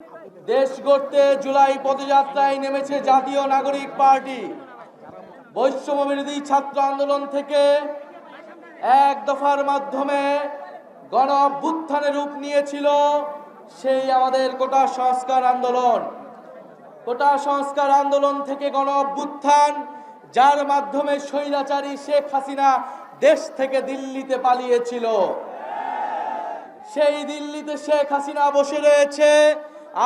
দেশ গড়তে জুলাই পদযাত্রায় নেমেছে জাতীয় নাগরিক পার্টি। বৈষম্য বিরোধী ছাত্র আন্দোলন থেকে এক দফার মাধ্যমে গণ অভ্যুত্থানের রূপ নিয়েছিল সেই আমাদের কোটা সংস্কার আন্দোলন। কোটা সংস্কার আন্দোলন থেকে গণ অভ্যুত্থান, যার মাধ্যমে স্বৈরাচারী শেখ হাসিনা দেশ থেকে দিল্লিতে পালিয়েছিল। সেই দিল্লিতে শেখ হাসিনা বসে রয়েছে,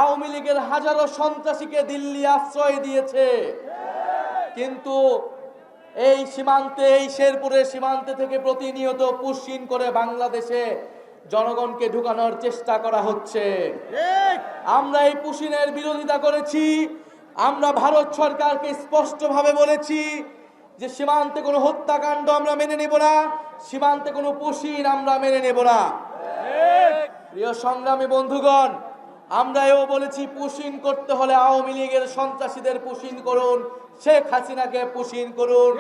আওয়ামী লীগের হাজারো সন্ত্রাসীকে দিল্লি আশ্রয় দিয়েছে। কিন্তু এই সীমান্তে, এই শেরপুরের সীমান্তে থেকে প্রতিনিয়ত পুশিন করে বাংলাদেশে জনগণকে ঢুকানোর চেষ্টা করা হচ্ছে। আমরা এই পুশিনের বিরোধিতা করেছি। আমরা ভারত সরকারকে স্পষ্টভাবে বলেছি যে সীমান্তে কোনো হত্যাকাণ্ড আমরা মেনে নেব না, সীমান্তে কোনো পুশিন আমরা মেনে নেব না। প্রিয় সংগ্রামী বন্ধুগণ, আমরা এও বলেছি পুশিন করতে হলে আওয়ামী লীগের সন্ত্রাসীদের পুশিন করুন, শেখ হাসিনাকে পুশিন করুন।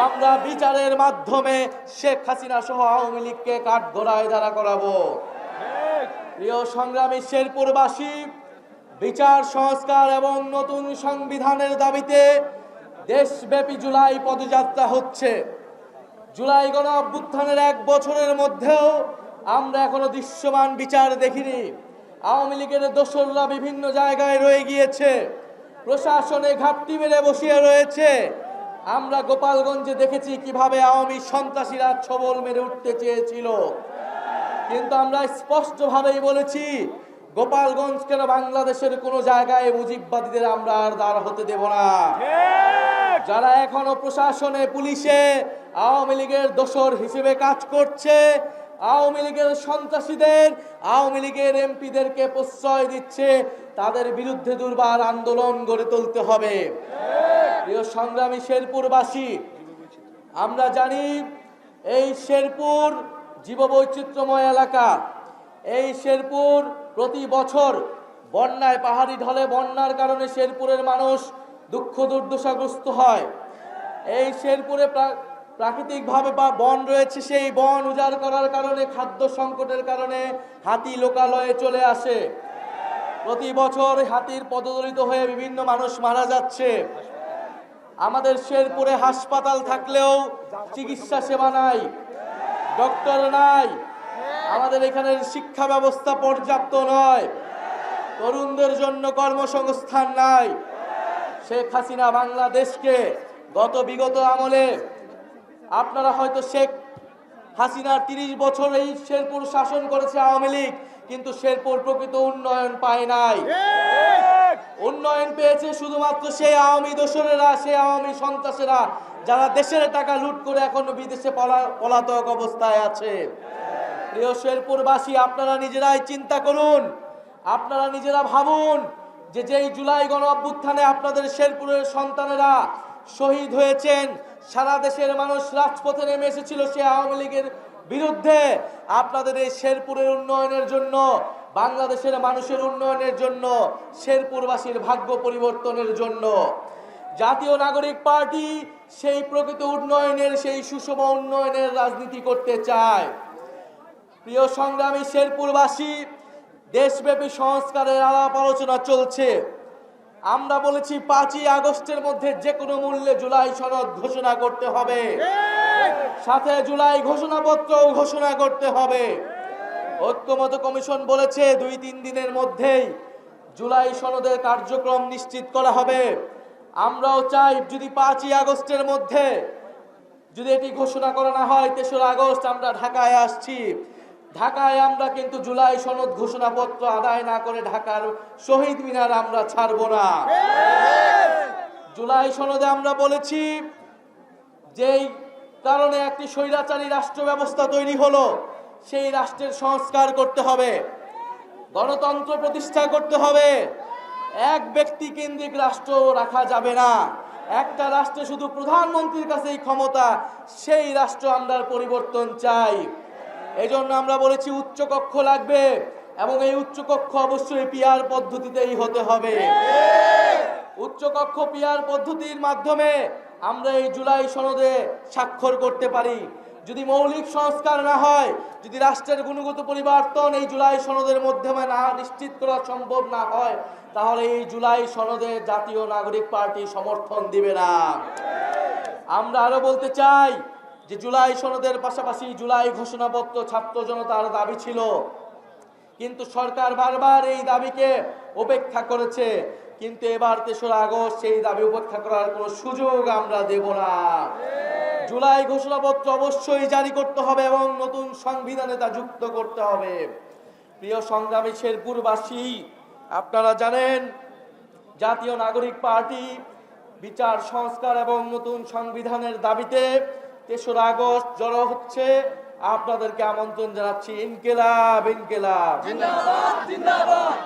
আমরা বিচারের মাধ্যমে শেখ হাসিনা সহ আওয়ামী লীগকে কাঠগড়ায় দাঁড়া করাবো। প্রিয় সংগ্রামী শেরপুরবাসী, বিচার সংস্কার এবং নতুন সংবিধানের দাবিতে দেশব্যাপী জুলাই পদযাত্রা হচ্ছে। জুলাই গণ অভ্যুত্থানের 1 বছরের মধ্যেও আমরা এখনো দৃশ্যমান বিচার দেখিনি। আওয়ামী লীগের দোসররা বিভিন্ন জায়গায় রয়ে গিয়েছে, প্রশাসনে ঘাপটি মেরে বসিয়ে রয়েছে। আমরা গোপালগঞ্জে দেখেছি কিভাবে আওয়ামী সন্ত্রাসীরা ছবল মেরে উঠতে চেয়েছিল, কিন্তু আমরা স্পষ্টভাবেই বলেছি গোপালগঞ্জ কেন বাংলাদেশের কোনো জায়গায় মুজিববাদীদের আমরা আর দাঁড় হতে দেব না। যারা এখনো প্রশাসনে, পুলিশে আওয়ামী লীগের দোসর হিসেবে কাজ করছে, আওয়ামী লীগের সন্ত্রাসীদের, আওয়ামী লীগের এমপিদেরকে প্রশ্রয় দিচ্ছে, তাদের বিরুদ্ধে দুর্বার আন্দোলন গড়ে তুলতে হবে। প্রিয় সংগ্রামী শেরপুরবাসী, আমরা জানি এই শেরপুর জীববৈচিত্র্যময় এলাকা। এই শেরপুর প্রতি বছর বন্যায়, পাহাড়ি ঢলে বন্যার কারণে শেরপুরের মানুষ দুঃখ দুর্দশাগ্রস্ত হয়। এই শেরপুরে প্রাকৃতিকভাবে বন রয়েছে, সেই বন উজাড় করার কারণে, খাদ্য সংকটের কারণে হাতি লোকালয়ে চলে আসে। প্রতি বছর হাতির পদদলিত হয়ে বিভিন্ন মানুষ মারা যাচ্ছে। আমাদের শেরপুরে হাসপাতাল থাকলেও চিকিৎসা সেবা নাই, ডক্টর নাই। আমাদের এখানের শিক্ষা ব্যবস্থা পর্যাপ্ত নয়, তরুণদের জন্য কর্মসংস্থান নাই। শেখ হাসিনা বাংলাদেশকে বিগত আমলে, আপনারা হয়তো শেখ হাসিনার 30 বছর এই শেরপুর শাসন করেছে আওয়ামী লীগ, কিন্তু শেরপুর প্রকৃত উন্নয়ন পায় নাই। উন্নয়ন পেয়েছে শুধুমাত্র সেই আওয়ামী দোসরেরা, সেই আওয়ামী সন্ত্রাসীরা, যারা দেশের টাকা লুট করে এখনো বিদেশে পলাতক অবস্থায় আছে। প্রিয় শেরপুরবাসী, আপনারা নিজেরাই চিন্তা করুন, আপনারা নিজেরা ভাবুন যে যেই জুলাই গণ অভ্যুত্থানে আপনাদের শেরপুরের সন্তানেরা শহীদ হয়েছেন, সারা দেশের মানুষ রাজপথে নেমে এসেছিল সে আওয়ামী লীগের বিরুদ্ধে। আপনাদের এই শেরপুরের উন্নয়নের জন্য, বাংলাদেশের মানুষের উন্নয়নের জন্য, শেরপুরবাসীর ভাগ্য পরিবর্তনের জন্য জাতীয় নাগরিক পার্টি সেই প্রকৃত উন্নয়নের, সেই সুষম উন্নয়নের রাজনীতি করতে চায়। প্রিয় সংগ্রামী শেরপুরবাসী, দেশব্যাপী সংস্কারের আলাপ আলোচনা চলছে। আমরা বলেছি 5ই আগস্টের মধ্যে যে কোনো মূল্যে জুলাই সনদ ঘোষণা করতে হবে, সাথে জুলাই ঘোষণাপত্র ঘোষণা করতে হবে। ঐক্যমত কমিশন বলেছে 2-3 দিনের মধ্যেই জুলাই সনদের কার্যক্রম নিশ্চিত করা হবে। আমরাও চাই যদি 5ই আগস্টের মধ্যে যদি এটি ঘোষণা করা না হয়, 3রা আগস্ট আমরা ঢাকায় আসছি। ঢাকায় আমরা কিন্তু জুলাই সনদ ঘোষণাপত্র আদায় না করে ঢাকার শহীদ মিনার আমরা ছাড়ব না। জুলাই সনদে আমরা বলেছি যেই কারণে একটি স্বৈরাচারী রাষ্ট্র ব্যবস্থা তৈরি হলো, সেই রাষ্ট্রের সংস্কার করতে হবে, গণতন্ত্র প্রতিষ্ঠা করতে হবে। এক ব্যক্তি কেন্দ্রিক রাষ্ট্র রাখা যাবে না। একটা রাষ্ট্রে শুধু প্রধানমন্ত্রীর কাছেই ক্ষমতা, সেই রাষ্ট্র আমরা পরিবর্তন চাই। এজন্য আমরা বলেছি উচ্চকক্ষ লাগবে, এবং এই উচ্চকক্ষ অবশ্যই পিআর পদ্ধতিতেই হতে হবে। উচ্চকক্ষ পিআর পদ্ধতির মাধ্যমে আমরা এই জুলাই সনদে স্বাক্ষর করতে পারি। যদি মৌলিক সংস্কার না হয়, যদি রাষ্ট্রের গুণগত পরিবর্তন এই জুলাই সনদের মাধ্যমে না নিশ্চিত করা সম্ভব না হয়, তাহলে এই জুলাই সনদে জাতীয় নাগরিক পার্টি সমর্থন দিবে না। আমরা আরো বলতে চাই যে জুলাই সনদের পাশাপাশি জুলাই ঘোষণাপত্র ছাত্র জনতার দাবি ছিল, কিন্তু সরকার বারবার এই দাবিকে উপেক্ষা করেছে। কিন্তু এবার ৩রা আগস্ট সেই দাবি উপেক্ষা করার কোনো সুযোগ আমরা দেব না। জুলাই ঘোষণাপত্র অবশ্যই জারি করতে হবে এবং নতুন সংবিধানে তা যুক্ত করতে হবে। প্রিয় সংগ্রামী শেরপুরবাসী, আপনারা জানেন জাতীয় নাগরিক পার্টি বিচার সংস্কার এবং নতুন সংবিধানের দাবিতে ৩রা আগস্ট জড়ো হচ্ছে। আপনাদেরকে আমন্ত্রণ জানাচ্ছি। ইনকিলাব, ইনকিলাব, জিন্দাবাদ, জিন্দাবাদ।